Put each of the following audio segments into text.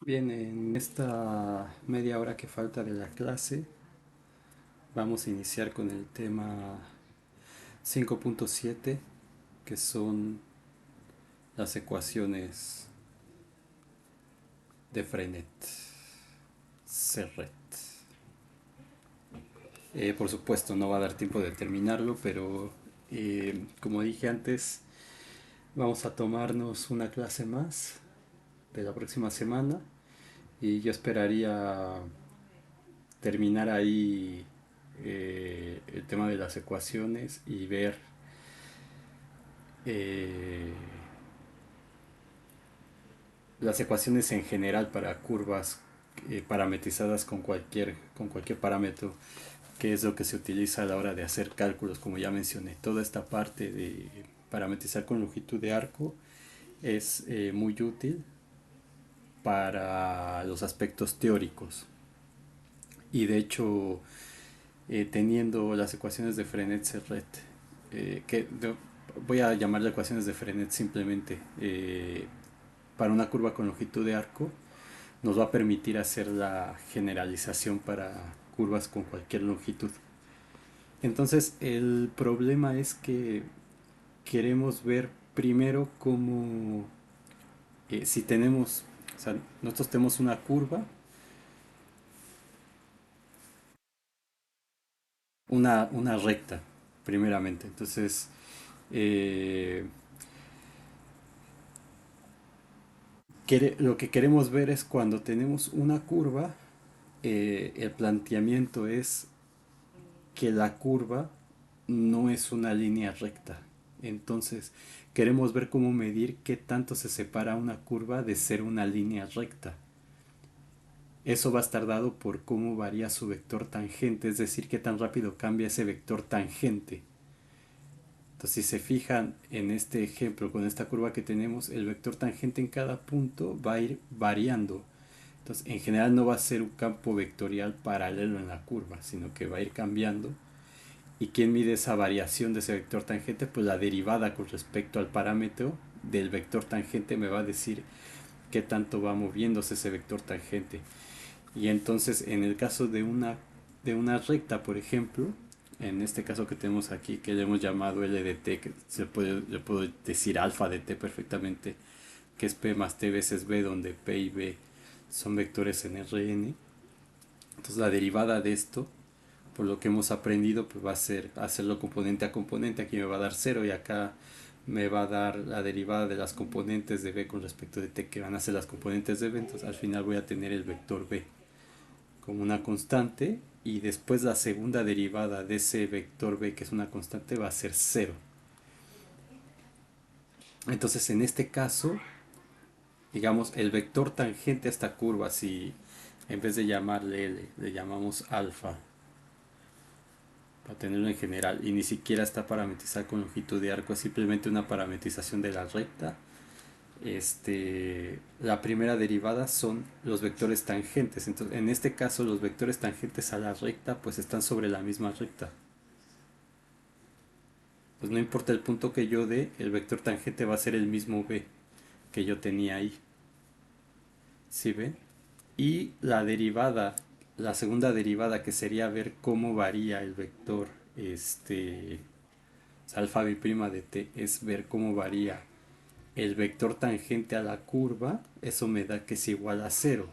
Bien, en esta media hora que falta de la clase, vamos a iniciar con el tema 5.7, que son las ecuaciones de Frenet-Serret. Por supuesto, no va a dar tiempo de terminarlo, pero como dije antes, vamos a tomarnos una clase más de la próxima semana y yo esperaría terminar ahí el tema de las ecuaciones y ver eh, las ecuaciones en general para curvas parametrizadas con cualquier parámetro, que es lo que se utiliza a la hora de hacer cálculos, como ya mencioné. Toda esta parte de parametrizar con longitud de arco es muy útil para los aspectos teóricos. Y de hecho, teniendo las ecuaciones de Frenet-Serret, voy a llamarle ecuaciones de Frenet simplemente, para una curva con longitud de arco, nos va a permitir hacer la generalización para curvas con cualquier longitud. Entonces, el problema es que queremos ver primero cómo, si tenemos, o sea, nosotros tenemos una curva, una recta, primeramente. Entonces, eh, lo que queremos ver es cuando tenemos una curva, el planteamiento es que la curva no es una línea recta. Entonces, queremos ver cómo medir qué tanto se separa una curva de ser una línea recta. Eso va a estar dado por cómo varía su vector tangente, es decir, qué tan rápido cambia ese vector tangente. Entonces, si se fijan en este ejemplo con esta curva que tenemos, el vector tangente en cada punto va a ir variando. Entonces, en general no va a ser un campo vectorial paralelo en la curva, sino que va a ir cambiando. ¿Y quién mide esa variación de ese vector tangente? Pues la derivada con respecto al parámetro del vector tangente me va a decir qué tanto va moviéndose ese vector tangente. Y entonces, en el caso de una recta, por ejemplo, en este caso que tenemos aquí, que le hemos llamado L de t, que le puedo decir alfa de t perfectamente, que es p más t veces b, donde p y b son vectores en Rn. Entonces, la derivada de esto, por lo que hemos aprendido, pues va a ser hacerlo componente a componente. Aquí me va a dar cero y acá me va a dar la derivada de las componentes de b con respecto de t, que van a ser las componentes de b. Entonces, al final voy a tener el vector b como una constante, y después la segunda derivada de ese vector b, que es una constante, va a ser cero. Entonces, en este caso, digamos, el vector tangente a esta curva, si en vez de llamarle L, le llamamos alfa, para tenerlo en general, y ni siquiera está parametrizado con longitud de arco, es simplemente una parametrización de la recta. La primera derivada son los vectores tangentes. Entonces, en este caso, los vectores tangentes a la recta pues están sobre la misma recta. Pues no importa el punto que yo dé, el vector tangente va a ser el mismo b que yo tenía ahí. ¿Sí ven? Y la derivada, la segunda derivada, que sería ver cómo varía el vector, alfa b' de t, es ver cómo varía el vector tangente a la curva. Eso me da que es igual a cero.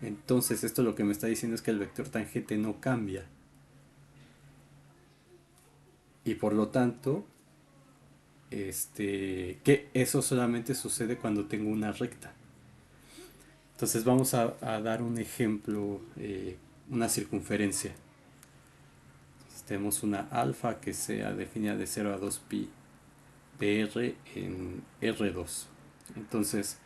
Entonces, esto lo que me está diciendo es que el vector tangente no cambia. Y por lo tanto, que eso solamente sucede cuando tengo una recta. Entonces vamos a dar un ejemplo, una circunferencia. Entonces, tenemos una alfa que sea definida de 0 a 2 pi de r en R2. Entonces,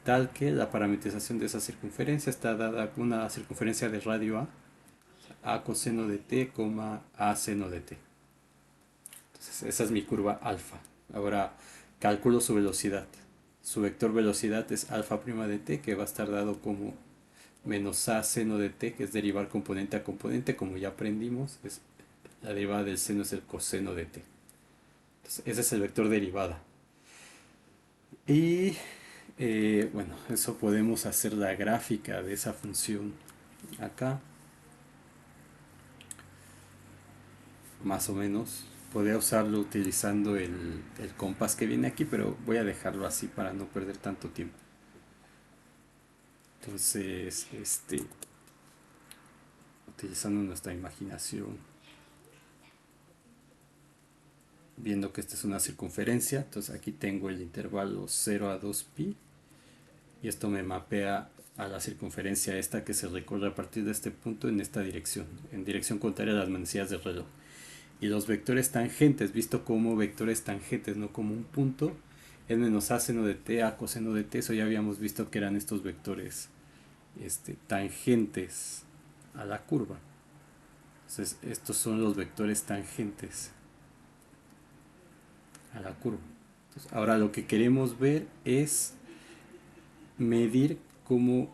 tal que la parametrización de esa circunferencia está dada con una circunferencia de radio a coseno de t, a seno de t. Entonces, esa es mi curva alfa. Ahora calculo su velocidad. Su vector velocidad es alfa prima de t, que va a estar dado como menos a seno de t, que es derivar componente a componente, como ya aprendimos. La derivada del seno es el coseno de t. Entonces, ese es el vector derivada. Y Bueno, eso podemos hacer la gráfica de esa función acá, más o menos. Podría usarlo utilizando el compás que viene aquí, pero voy a dejarlo así para no perder tanto tiempo. Entonces, utilizando nuestra imaginación, viendo que esta es una circunferencia, entonces aquí tengo el intervalo 0 a 2pi y esto me mapea a la circunferencia esta que se recorre a partir de este punto en esta dirección, en dirección contraria a las manecillas del reloj. Y los vectores tangentes, visto como vectores tangentes, no como un punto, es menos a seno de t, a coseno de t, eso ya habíamos visto que eran estos vectores tangentes a la curva. Entonces estos son los vectores tangentes a la curva. Entonces, ahora lo que queremos ver es medir cómo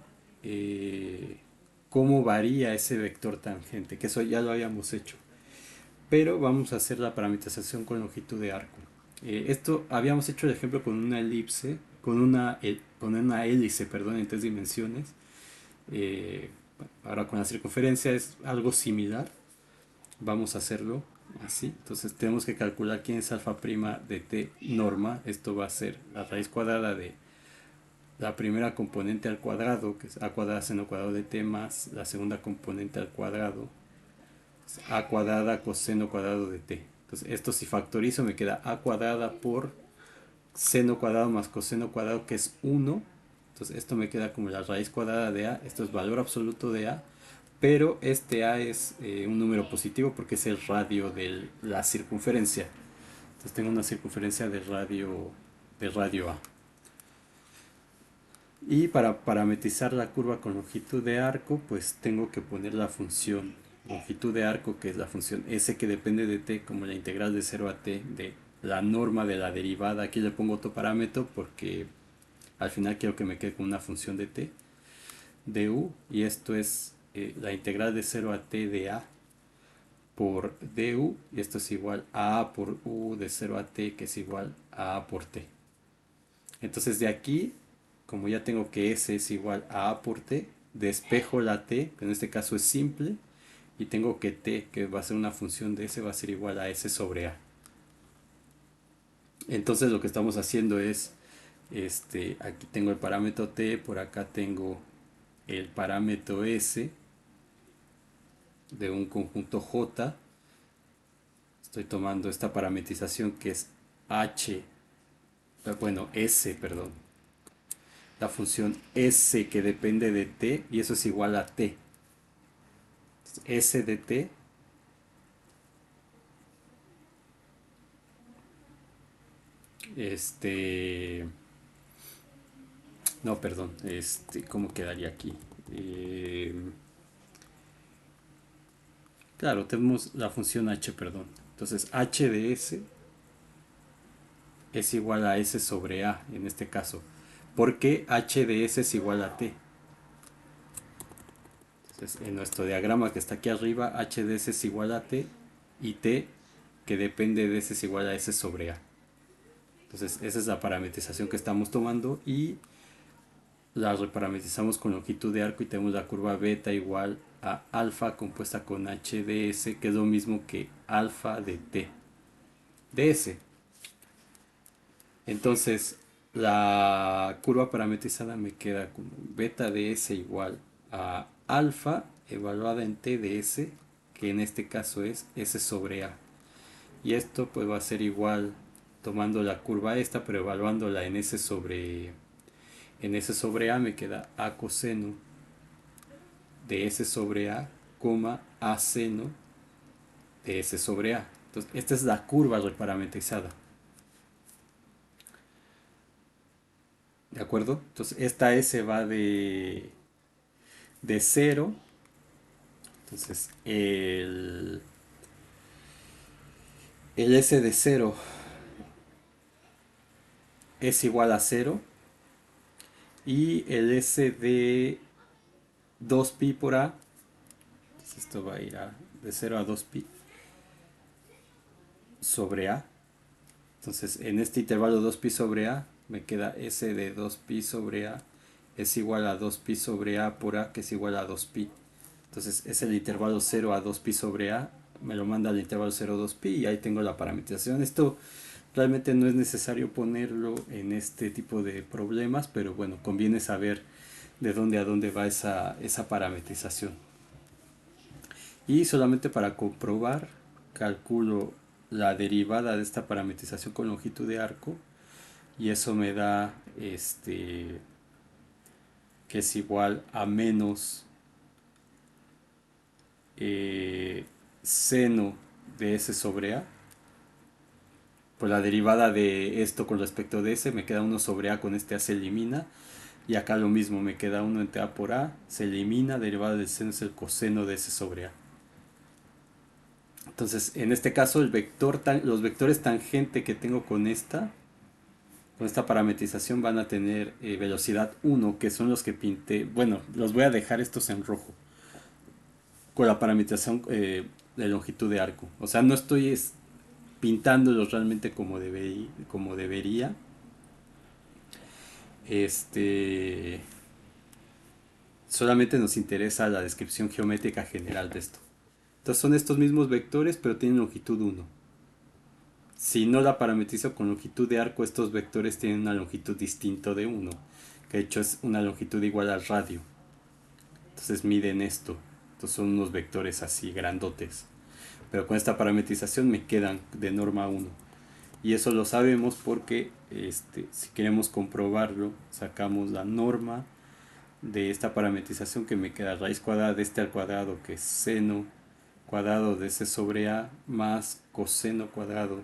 varía ese vector tangente, que eso ya lo habíamos hecho. Pero vamos a hacer la parametrización con longitud de arco. Esto habíamos hecho el ejemplo con una elipse, con una hélice, perdón, en 3 dimensiones. Eh, Ahora con la circunferencia es algo similar. Vamos a hacerlo así. Entonces tenemos que calcular quién es alfa prima de t norma. Esto va a ser la raíz cuadrada de la primera componente al cuadrado, que es a cuadrada seno cuadrado de t, más la segunda componente al cuadrado, a cuadrada coseno cuadrado de t. Entonces esto si factorizo me queda a cuadrada por seno cuadrado más coseno cuadrado, que es 1. Entonces esto me queda como la raíz cuadrada de a. Esto es valor absoluto de a. Pero este a es un número positivo porque es el radio de la circunferencia. Entonces tengo una circunferencia de radio a. Y para parametrizar la curva con longitud de arco, pues tengo que poner la función longitud de arco, que es la función s que depende de t, como la integral de 0 a t de la norma de la derivada. Aquí le pongo otro parámetro porque al final quiero que me quede con una función de t, de u, y esto es la integral de 0 a t de a por du, y esto es igual a por u de 0 a t, que es igual a por t. Entonces de aquí, como ya tengo que S es igual a A por T, despejo la T, que en este caso es simple, y tengo que T, que va a ser una función de S, va a ser igual a S sobre A. Entonces lo que estamos haciendo es, aquí tengo el parámetro T, por acá tengo el parámetro S de un conjunto J. Estoy tomando esta parametrización que es S, perdón, la función S que depende de t, y eso es igual a t. S de t este no, perdón, ¿cómo quedaría aquí? Claro, tenemos la función h, perdón. Entonces h de s es igual a s sobre a en este caso, porque h de s es igual a t. Entonces, en nuestro diagrama que está aquí arriba, h de s es igual a t, y t que depende de s es igual a s sobre a. Entonces esa es la parametrización que estamos tomando, y la reparametrizamos con longitud de arco y tenemos la curva beta igual a alfa compuesta con h de s, que es lo mismo que alfa de t de s. Entonces la curva parametrizada me queda como beta de s igual a alfa evaluada en t de s, que en este caso es s sobre a. Y esto pues va a ser igual tomando la curva esta, pero evaluándola en s sobre a, me queda a coseno de s sobre a, a seno de s sobre a. Entonces esta es la curva reparametrizada. ¿De acuerdo? Entonces esta s va de 0. Entonces el s de 0 es igual a 0, y el s de 2pi por a, entonces esto va a ir de 0 a 2pi sobre a. Entonces en este intervalo 2pi sobre a me queda S de 2pi sobre A es igual a 2pi sobre A por A, que es igual a 2pi. Entonces es el intervalo 0 a 2pi sobre A, me lo manda al intervalo 0 a 2pi y ahí tengo la parametrización. Esto realmente no es necesario ponerlo en este tipo de problemas, pero bueno, conviene saber de dónde a dónde va esa parametrización. Y solamente para comprobar, calculo la derivada de esta parametrización con longitud de arco y eso me da que es igual a menos seno de S sobre A. Pues la derivada de esto con respecto de S me queda 1 sobre A, con este A se elimina. Y acá lo mismo, me queda 1 entre A por A, se elimina, derivada del seno es el coseno de S sobre A. Entonces, en este caso, los vectores tangente que tengo con esta parametrización van a tener velocidad 1, que son los que pinté. Bueno, los voy a dejar estos en rojo, con la parametrización de longitud de arco. O sea, no estoy pintándolos realmente como debería. Solamente nos interesa la descripción geométrica general de esto. Entonces son estos mismos vectores, pero tienen longitud 1. Si no la parametrizo con longitud de arco, estos vectores tienen una longitud distinta de 1, que de hecho es una longitud igual al radio. Entonces miden esto. Entonces son unos vectores así grandotes. Pero con esta parametrización me quedan de norma 1. Y eso lo sabemos porque si queremos comprobarlo, sacamos la norma de esta parametrización, que me queda raíz cuadrada de este al cuadrado, que es seno cuadrado de S sobre A, más coseno cuadrado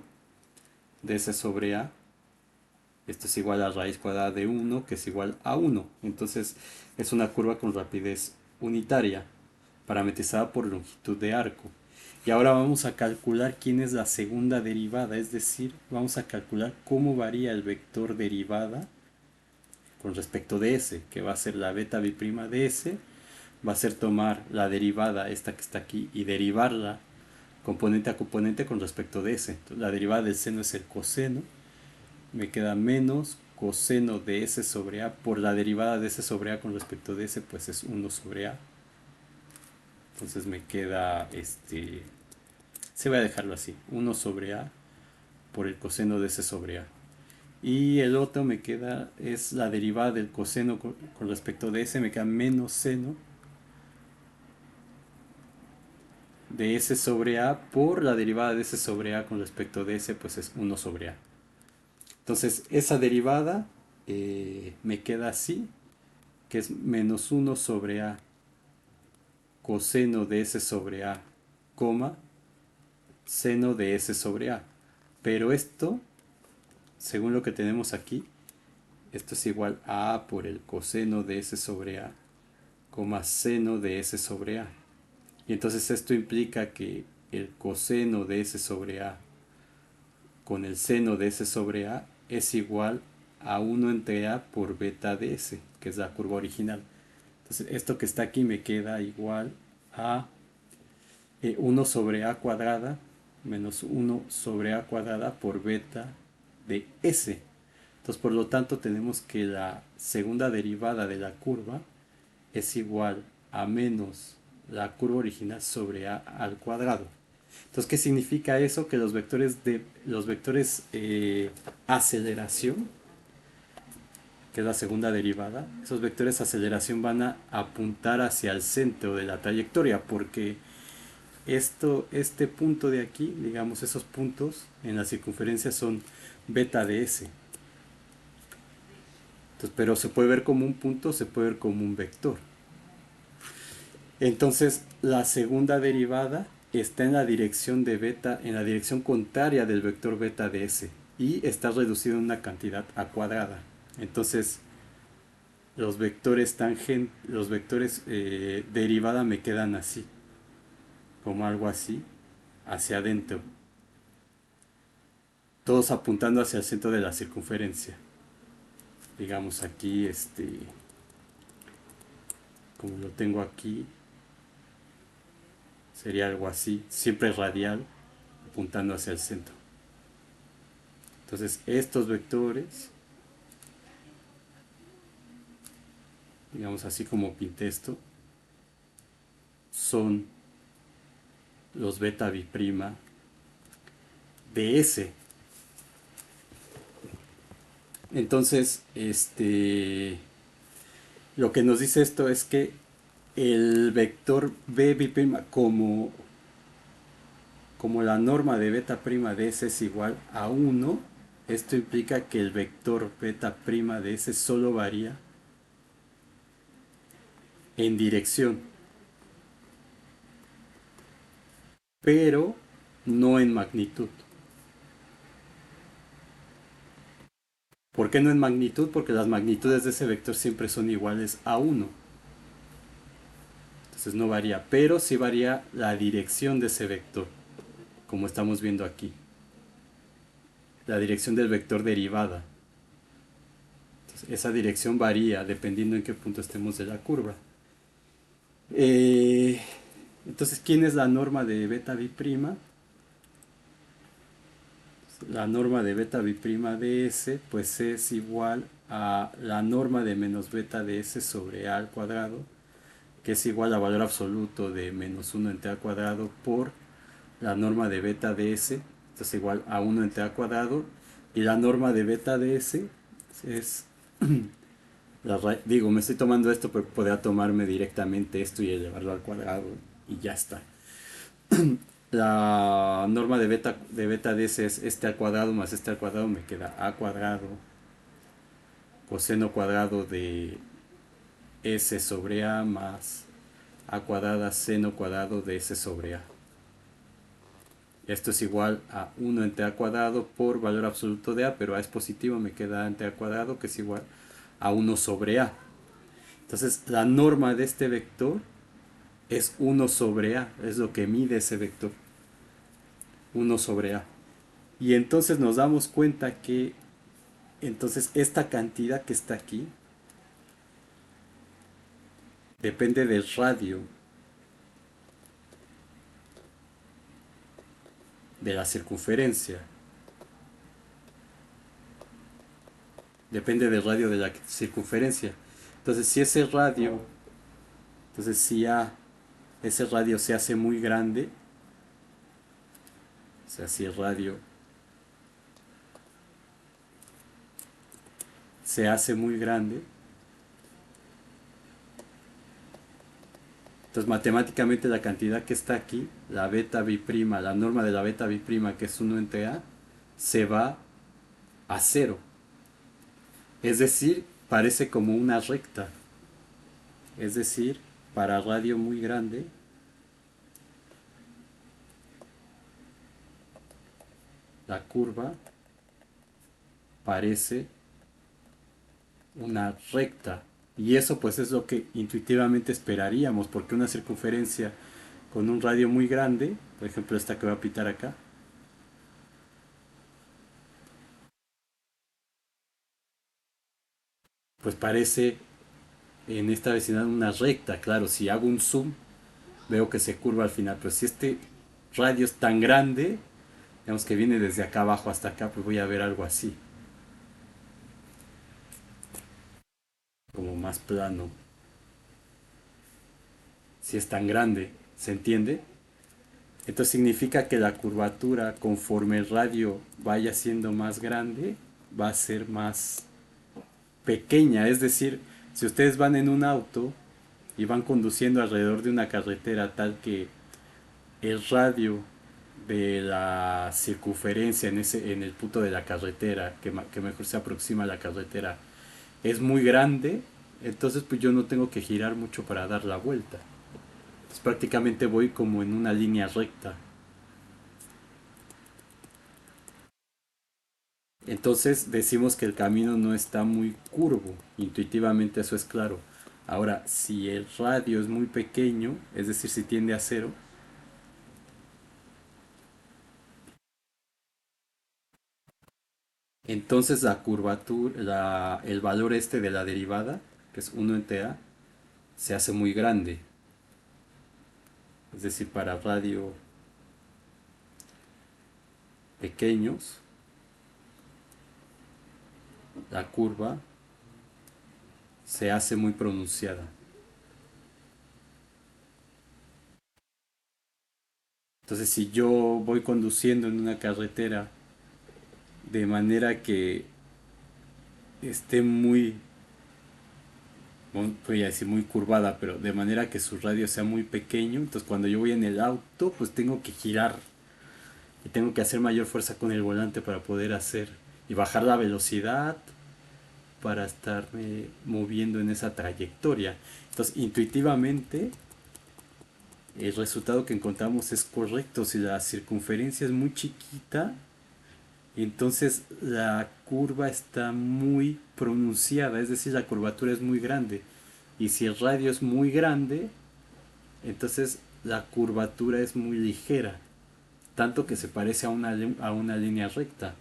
de S sobre A. Esto es igual a raíz cuadrada de 1, que es igual a 1. Entonces es una curva con rapidez unitaria, parametrizada por longitud de arco. Y ahora vamos a calcular quién es la segunda derivada, es decir, vamos a calcular cómo varía el vector derivada con respecto de S, que va a ser la beta b' de S, va a ser tomar la derivada, esta que está aquí, y derivarla componente a componente con respecto de S. Entonces, la derivada del seno es el coseno, me queda menos coseno de S sobre A por la derivada de S sobre A con respecto de S, pues es 1 sobre A. Entonces me queda, se va a dejarlo así, 1 sobre A por el coseno de S sobre A. Y el otro me queda, es la derivada del coseno con respecto de S, me queda menos seno de S sobre A por la derivada de S sobre A con respecto de S, pues es 1 sobre A. Entonces esa derivada me queda así, que es menos 1 sobre A coseno de S sobre A, coma, seno de S sobre A. Pero esto, según lo que tenemos aquí, esto es igual a A por el coseno de S sobre A, coma, seno de S sobre A. Y entonces esto implica que el coseno de S sobre A con el seno de S sobre A es igual a 1 entre A por beta de S, que es la curva original. Entonces esto que está aquí me queda igual a 1 sobre A cuadrada menos 1 sobre A cuadrada por beta de S. Entonces por lo tanto tenemos que la segunda derivada de la curva es igual a menos la curva original sobre A al cuadrado. Entonces, ¿qué significa eso? Que los vectores aceleración, que es la segunda derivada, esos vectores aceleración van a apuntar hacia el centro de la trayectoria, porque este punto de aquí, digamos, esos puntos en la circunferencia son beta de S. Entonces, pero se puede ver como un punto, se puede ver como un vector. Entonces, la segunda derivada está en la dirección de beta, en la dirección contraria del vector beta de S, y está reducido en una cantidad a cuadrada. Entonces, los vectores derivada me quedan así, como algo así, hacia adentro, todos apuntando hacia el centro de la circunferencia. Digamos aquí, como lo tengo aquí, sería algo así, siempre radial, apuntando hacia el centro. Entonces estos vectores digamos así como pinté esto, son los beta biprima de S. Entonces, lo que nos dice esto es que el vector B biprima como la norma de beta prima de S es igual a 1, esto implica que el vector beta prima de S solo varía en dirección, pero no en magnitud. ¿Por qué no en magnitud? Porque las magnitudes de ese vector siempre son iguales a 1. Entonces no varía, pero sí varía la dirección de ese vector, como estamos viendo aquí. La dirección del vector derivada. Entonces, esa dirección varía dependiendo en qué punto estemos de la curva. Eh, entonces, ¿quién es la norma de beta biprima? La norma de beta biprima de S pues es igual a la norma de menos beta de S sobre A al cuadrado, que es igual a valor absoluto de menos 1 entre A cuadrado por la norma de beta de S, entonces igual a 1 entre A cuadrado, y la norma de beta de S es, digo, me estoy tomando esto, pero podría tomarme directamente esto y elevarlo al cuadrado y ya está. La norma de beta de S es este al cuadrado más este al cuadrado, me queda A cuadrado coseno cuadrado de S sobre A más A cuadrada seno cuadrado de S sobre A. Esto es igual a 1 entre A cuadrado por valor absoluto de A, pero A es positivo, me queda entre A cuadrado, que es igual a 1 sobre A. Entonces, la norma de este vector es 1 sobre A, es lo que mide ese vector, 1 sobre A. Y entonces nos damos cuenta que entonces esta cantidad que está aquí depende del radio de la circunferencia. Depende del radio de la circunferencia. Entonces, si ese radio, entonces si ese radio se hace muy grande, o sea, si el radio se hace muy grande, entonces matemáticamente la cantidad que está aquí, la beta biprima, la norma de la beta biprima, que es 1 entre A, se va a cero. Es decir, parece como una recta. Es decir, para radio muy grande, la curva parece una recta. Y eso pues es lo que intuitivamente esperaríamos, porque una circunferencia con un radio muy grande, por ejemplo esta que voy a pitar acá, pues parece en esta vecindad una recta. Claro, si hago un zoom veo que se curva al final, pero si este radio es tan grande, digamos que viene desde acá abajo hasta acá, pues voy a ver algo así, como más plano. Si es tan grande, ¿se entiende? Entonces significa que la curvatura, conforme el radio vaya siendo más grande, va a ser más pequeña. Es decir, si ustedes van en un auto y van conduciendo alrededor de una carretera tal que el radio de la circunferencia en el punto de la carretera, que mejor se aproxima a la carretera, es muy grande, entonces pues yo no tengo que girar mucho para dar la vuelta. Entonces prácticamente voy como en una línea recta. Entonces decimos que el camino no está muy curvo, intuitivamente eso es claro. Ahora, si el radio es muy pequeño, es decir, si tiende a cero, entonces la curvatura, el valor este de la derivada, que es 1 entre A, se hace muy grande. Es decir, para radio pequeños, la curva se hace muy pronunciada. Entonces, si yo voy conduciendo en una carretera de manera que esté muy, voy a decir muy curvada, pero de manera que su radio sea muy pequeño, entonces cuando yo voy en el auto, pues tengo que girar y tengo que hacer mayor fuerza con el volante para poder hacer y bajar la velocidad para estarme moviendo en esa trayectoria. Entonces, intuitivamente, el resultado que encontramos es correcto. Si la circunferencia es muy chiquita, entonces la curva está muy pronunciada, es decir, la curvatura es muy grande. Y si el radio es muy grande, entonces la curvatura es muy ligera, tanto que se parece a una línea recta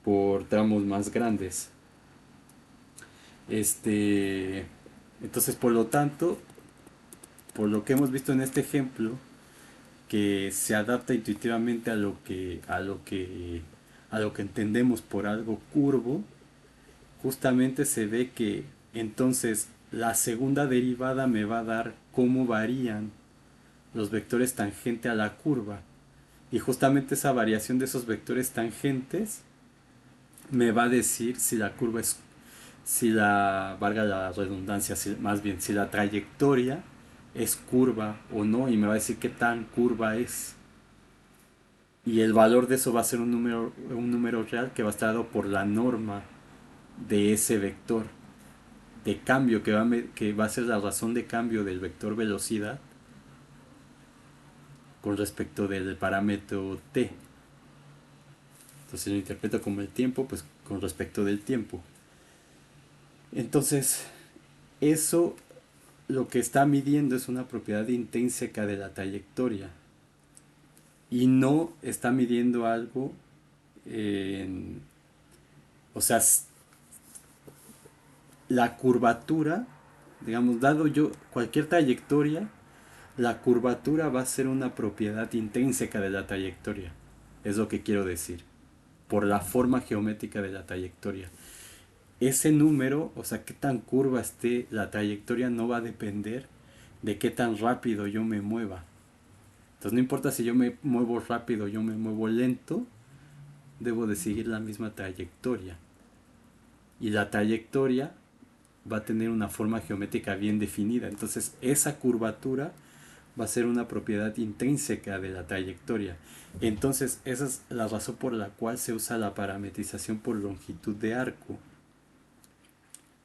por tramos más grandes. Este, entonces, por lo tanto, por lo que hemos visto en este ejemplo, que se adapta intuitivamente a lo que entendemos por algo curvo, justamente se ve que entonces la segunda derivada me va a dar cómo varían los vectores tangente a la curva. Y justamente esa variación de esos vectores tangentes me va a decir si la curva es, si la, valga la redundancia, más bien si la trayectoria es curva o no, y me va a decir qué tan curva es. Y el valor de eso va a ser un número real que va a estar dado por la norma de ese vector de cambio que va a ser la razón de cambio del vector velocidad con respecto del parámetro t. Entonces lo interpreto como el tiempo, pues con respecto del tiempo. Entonces, eso lo que está midiendo es una propiedad intrínseca de la trayectoria y no está midiendo algo en, o sea, la curvatura, digamos, dado yo cualquier trayectoria, la curvatura va a ser una propiedad intrínseca de la trayectoria, es lo que quiero decir, por la forma geométrica de la trayectoria. Ese número, o sea, qué tan curva esté la trayectoria, no va a depender de qué tan rápido yo me mueva. Entonces no importa si yo me muevo rápido o yo me muevo lento, debo de seguir la misma trayectoria. Y la trayectoria va a tener una forma geométrica bien definida. Entonces esa curvatura va a ser una propiedad intrínseca de la trayectoria. Entonces esa es la razón por la cual se usa la parametrización por longitud de arco.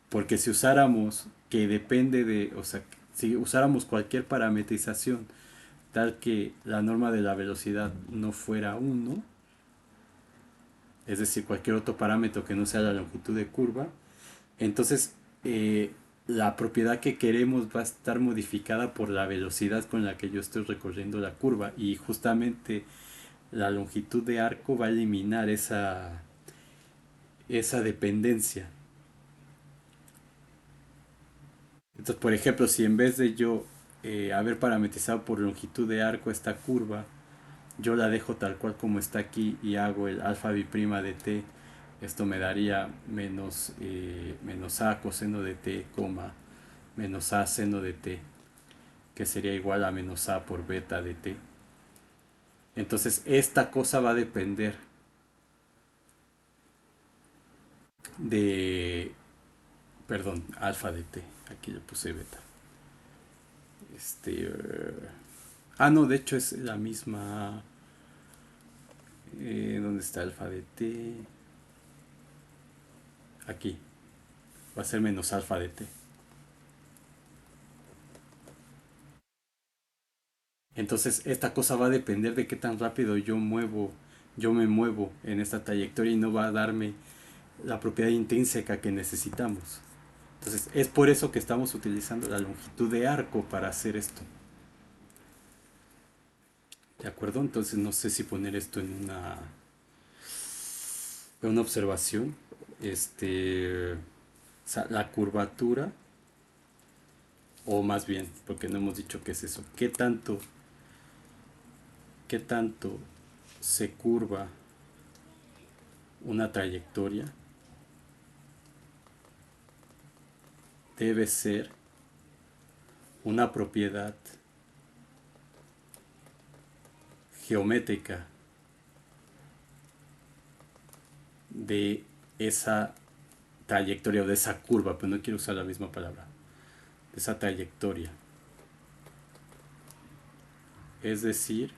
Porque si usáramos que depende de, o sea, si usáramos cualquier parametrización tal que la norma de la velocidad no fuera 1, es decir, cualquier otro parámetro que no sea la longitud de curva, entonces la propiedad que queremos va a estar modificada por la velocidad con la que yo estoy recorriendo la curva y justamente la longitud de arco va a eliminar esa dependencia. Entonces, por ejemplo, si en vez de yo haber parametrizado por longitud de arco esta curva, yo la dejo tal cual como está aquí y hago el alfa biprima de t, esto me daría menos a coseno de t, menos a seno de t, que sería igual a menos a por beta de t. Entonces esta cosa va a depender de, perdón, alfa de t, aquí le puse beta. Este, no, de hecho es la misma. ¿Dónde está alfa de t? Aquí. Va a ser menos alfa de t. Entonces esta cosa va a depender de qué tan rápido yo me muevo en esta trayectoria y no va a darme la propiedad intrínseca que necesitamos. Entonces es por eso que estamos utilizando la longitud de arco para hacer esto. ¿De acuerdo? Entonces no sé si poner esto en una observación. O sea, la curvatura, o más bien, porque no hemos dicho qué es eso. Qué tanto se curva una trayectoria debe ser una propiedad geométrica de esa trayectoria o de esa curva, pero no quiero usar la misma palabra, de esa trayectoria. Es decir,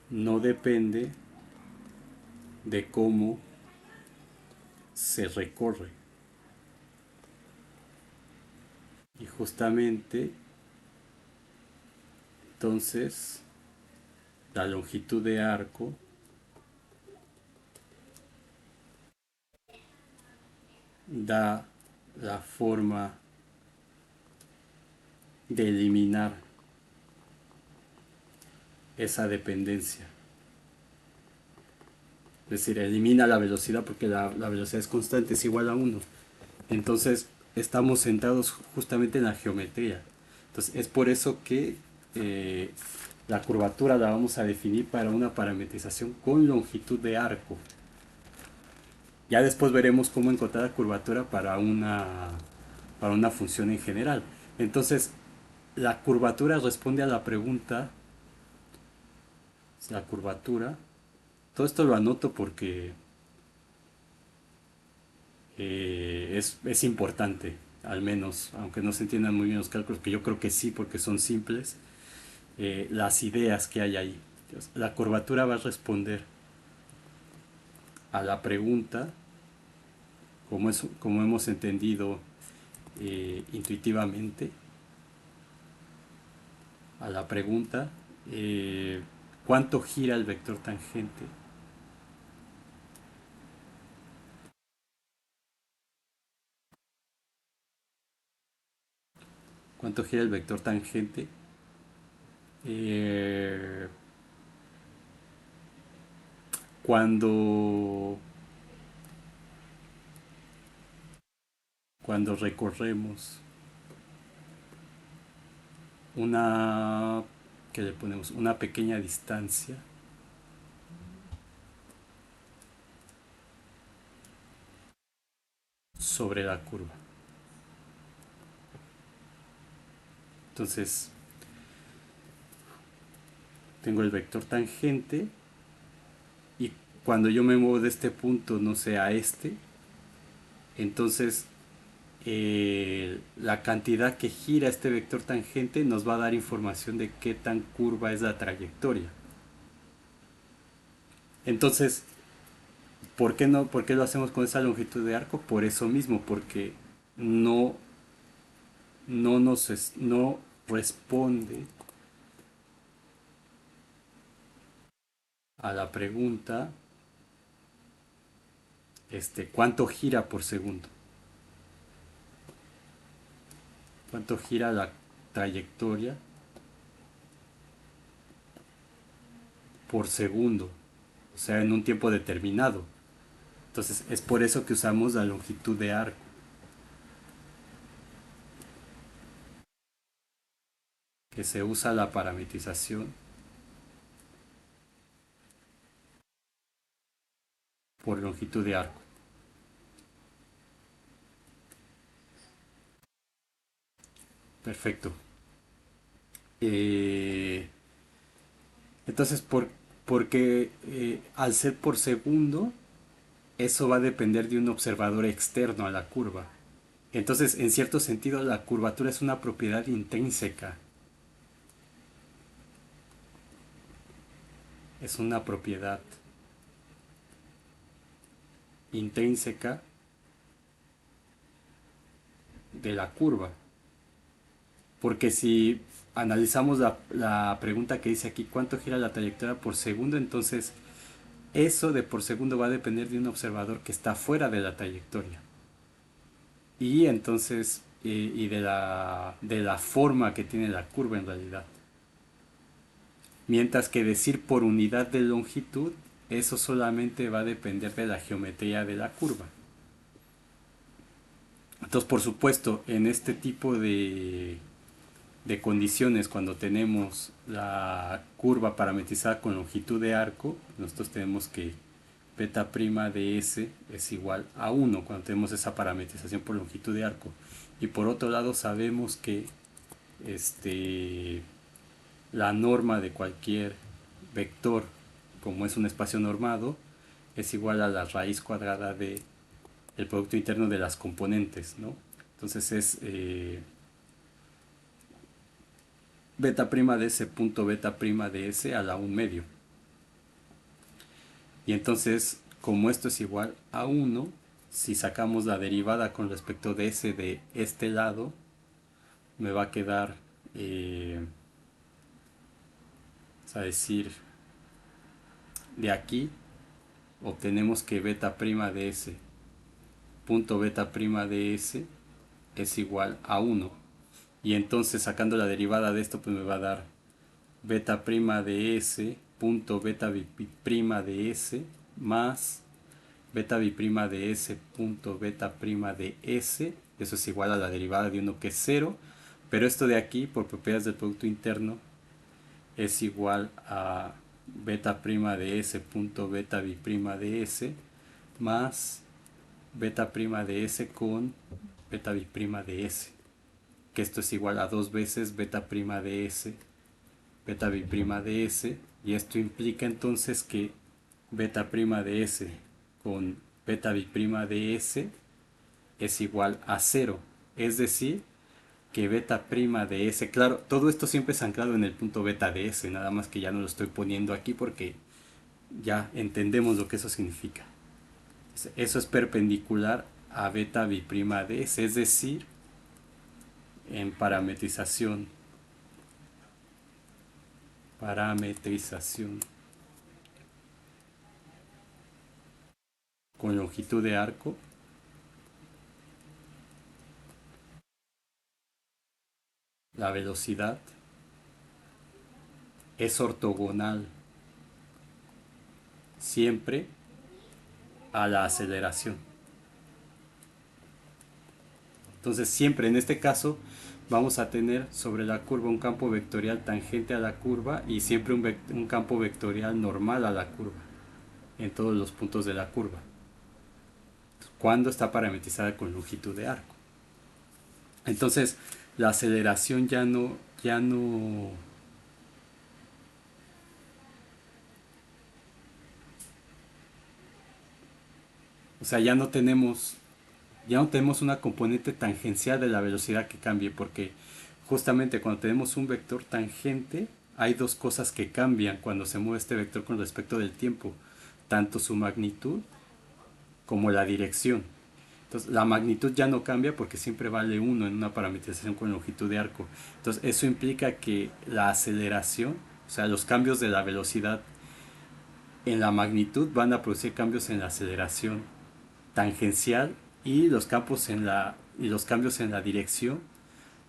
no depende de cómo se recorre. Y justamente, entonces, la longitud de arco da la forma de eliminar esa dependencia. Es decir, elimina la velocidad porque la velocidad es constante, es igual a 1. Entonces, estamos centrados justamente en la geometría. Entonces, es por eso que la curvatura la vamos a definir para una parametrización con longitud de arco. Ya después veremos cómo encontrar la curvatura para una función en general. Entonces, la curvatura responde a la pregunta, la curvatura, todo esto lo anoto porque es importante, al menos, aunque no se entiendan muy bien los cálculos, que yo creo que sí, porque son simples, las ideas que hay ahí. La curvatura va a responder a la pregunta, como hemos entendido intuitivamente, a la pregunta, ¿cuánto gira el vector tangente? ¿Cuánto gira el vector tangente? Eh, cuando, cuando recorremos una, ¿qué le ponemos? Una pequeña distancia sobre la curva. Entonces, tengo el vector tangente y cuando yo me muevo de este punto, no sé, a este, entonces la cantidad que gira este vector tangente nos va a dar información de qué tan curva es la trayectoria. Entonces, ¿por qué no? ¿Por qué lo hacemos con esa longitud de arco? Por eso mismo, porque no, no responde a la pregunta ¿cuánto gira por segundo? ¿Cuánto gira la trayectoria por segundo? O sea, en un tiempo determinado. Entonces, es por eso que usamos la longitud de arco, que se usa la parametrización por longitud de arco. Perfecto. Eh, entonces, porque al ser por segundo, eso va a depender de un observador externo a la curva. Entonces, en cierto sentido, la curvatura es una propiedad intrínseca. Es una propiedad intrínseca de la curva. Porque si analizamos la pregunta que dice aquí, ¿cuánto gira la trayectoria por segundo? Entonces, eso de por segundo va a depender de un observador que está fuera de la trayectoria. Y entonces, y de la forma que tiene la curva en realidad. Mientras que decir por unidad de longitud, eso solamente va a depender de la geometría de la curva. Entonces, por supuesto, en este tipo de condiciones, cuando tenemos la curva parametrizada con longitud de arco, nosotros tenemos que beta prima de S es igual a 1 cuando tenemos esa parametrización por longitud de arco. Y por otro lado sabemos que la norma de cualquier vector, como es un espacio normado, es igual a la raíz cuadrada de el producto interno de las componentes, ¿no? Entonces es beta prima de S punto beta prima de S a la 1 medio. Y entonces, como esto es igual a 1, si sacamos la derivada con respecto de S de este lado, me va a quedar, vamos a decir, de aquí obtenemos que beta prima de S punto beta prima de S es igual a 1. Y entonces sacando la derivada de esto, pues me va a dar beta prima de S punto beta prima de S más beta biprima de S punto beta prima de S. Eso es igual a la derivada de 1 que es 0. Pero esto de aquí, por propiedades del producto interno, es igual a beta prima de S punto beta biprima de S más beta prima de S con beta biprima de S, que esto es igual a 2 veces beta prima de S, beta biprima de S, y esto implica entonces que beta prima de S con beta biprima de S es igual a 0, es decir, que beta prima de S, claro, todo esto siempre es anclado en el punto beta de S, nada más que ya no lo estoy poniendo aquí porque ya entendemos lo que eso significa. Eso es perpendicular a beta biprima de S, es decir, en parametrización con longitud de arco, la velocidad es ortogonal siempre a la aceleración. Entonces siempre en este caso vamos a tener sobre la curva un campo vectorial tangente a la curva y siempre un campo vectorial normal a la curva en todos los puntos de la curva cuando está parametrizada con longitud de arco. Entonces la aceleración o sea, ya no tenemos una componente tangencial de la velocidad que cambie, porque justamente cuando tenemos un vector tangente hay dos cosas que cambian cuando se mueve este vector con respecto del tiempo, tanto su magnitud como la dirección. Entonces la magnitud ya no cambia porque siempre vale 1 en una parametrización con longitud de arco. Entonces eso implica que la aceleración, o sea, los cambios de la velocidad en la magnitud van a producir cambios en la aceleración tangencial, y los cambios en la dirección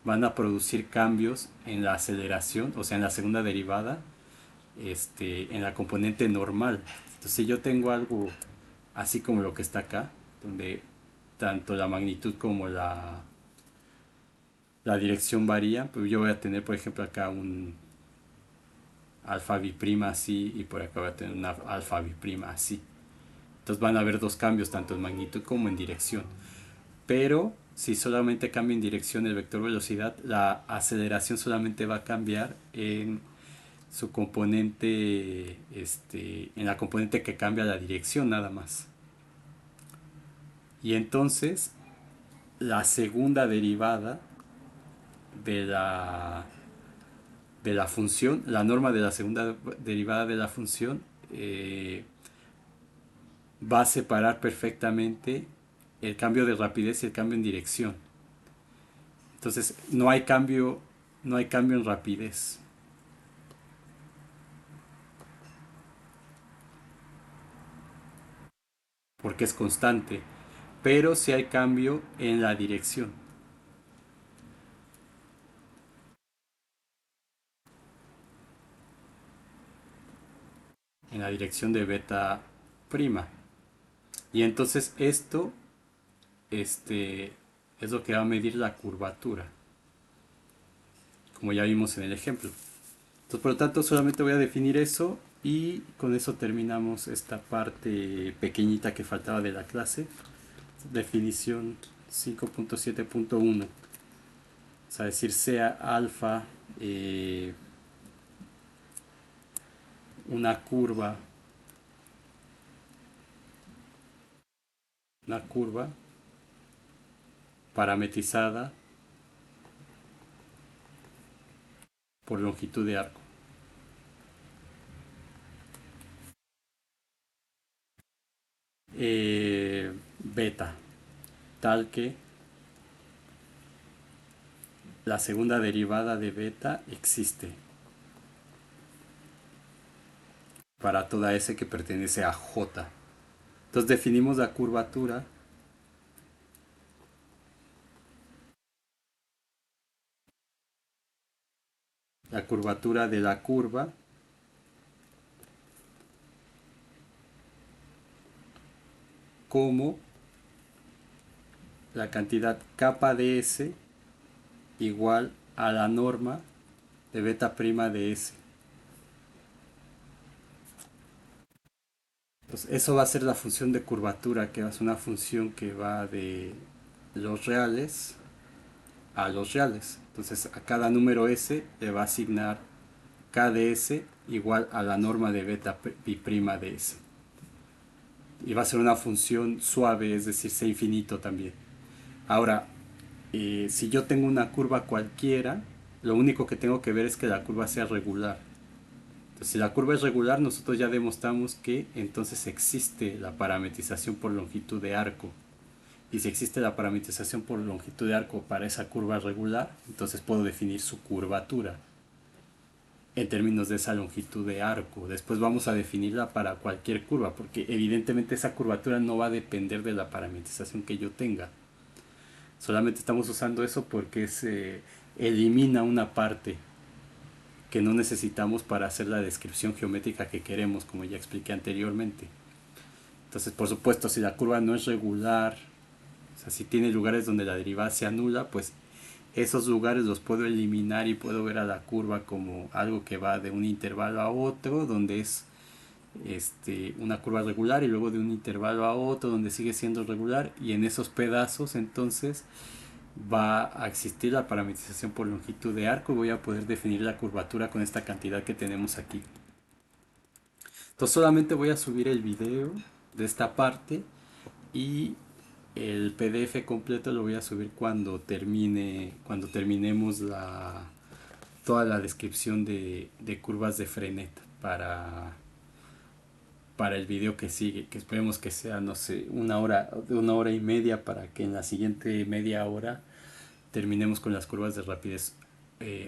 van a producir cambios en la aceleración, o sea, en la segunda derivada, en la componente normal. Entonces, si yo tengo algo así como lo que está acá, donde tanto la magnitud como la dirección varía, pues yo voy a tener, por ejemplo, acá un alfa biprima así, y por acá voy a tener una alfa biprima así. Entonces van a haber dos cambios, tanto en magnitud como en dirección. Pero si solamente cambia en dirección el vector velocidad, la aceleración solamente va a cambiar en su componente, en la componente que cambia la dirección nada más. Y entonces la segunda derivada de la función, la norma de la segunda derivada de la función, va a separar perfectamente el cambio de rapidez y el cambio en dirección. Entonces no hay cambio en rapidez, porque es constante, pero sí hay cambio en la dirección. En la dirección de beta prima. Y entonces esto es lo que va a medir la curvatura, como ya vimos en el ejemplo. Entonces, por lo tanto, solamente voy a definir eso Y con eso terminamos esta parte pequeñita que faltaba de la clase. Definición 5.7.1. O sea, decir sea alfa una curva, una curva parametrizada por longitud de arco. Beta, tal que la segunda derivada de beta existe para toda S que pertenece a J. Entonces definimos la curvatura de la curva como la cantidad kappa de S igual a la norma de beta prima de S. Entonces eso va a ser la función de curvatura, que es una función que va de los reales a los reales. Entonces a cada número S le va a asignar k de S igual a la norma de beta prima de S. Y va a ser una función suave, es decir, sea infinito también. Ahora, si yo tengo una curva cualquiera, lo único que tengo que ver es que la curva sea regular. Entonces, si la curva es regular, nosotros ya demostramos que entonces existe la parametrización por longitud de arco. Y si existe la parametrización por longitud de arco para esa curva regular, entonces puedo definir su curvatura en términos de esa longitud de arco. Después vamos a definirla para cualquier curva, porque evidentemente esa curvatura no va a depender de la parametrización que yo tenga. Solamente estamos usando eso porque se elimina una parte que no necesitamos para hacer la descripción geométrica que queremos, como ya expliqué anteriormente. Entonces, por supuesto, si la curva no es regular, o sea, si tiene lugares donde la derivada se anula, pues esos lugares los puedo eliminar y puedo ver a la curva como algo que va de un intervalo a otro, donde es una curva regular, y luego de un intervalo a otro donde sigue siendo regular, y en esos pedazos entonces va a existir la parametrización por longitud de arco y voy a poder definir la curvatura con esta cantidad que tenemos aquí. Entonces solamente voy a subir el video de esta parte y el PDF completo lo voy a subir cuando terminemos toda la descripción de curvas de Frenet para el video que sigue, que esperemos que sea, no sé, una hora y media, para que en la siguiente media hora terminemos con las curvas de rapidez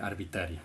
arbitraria.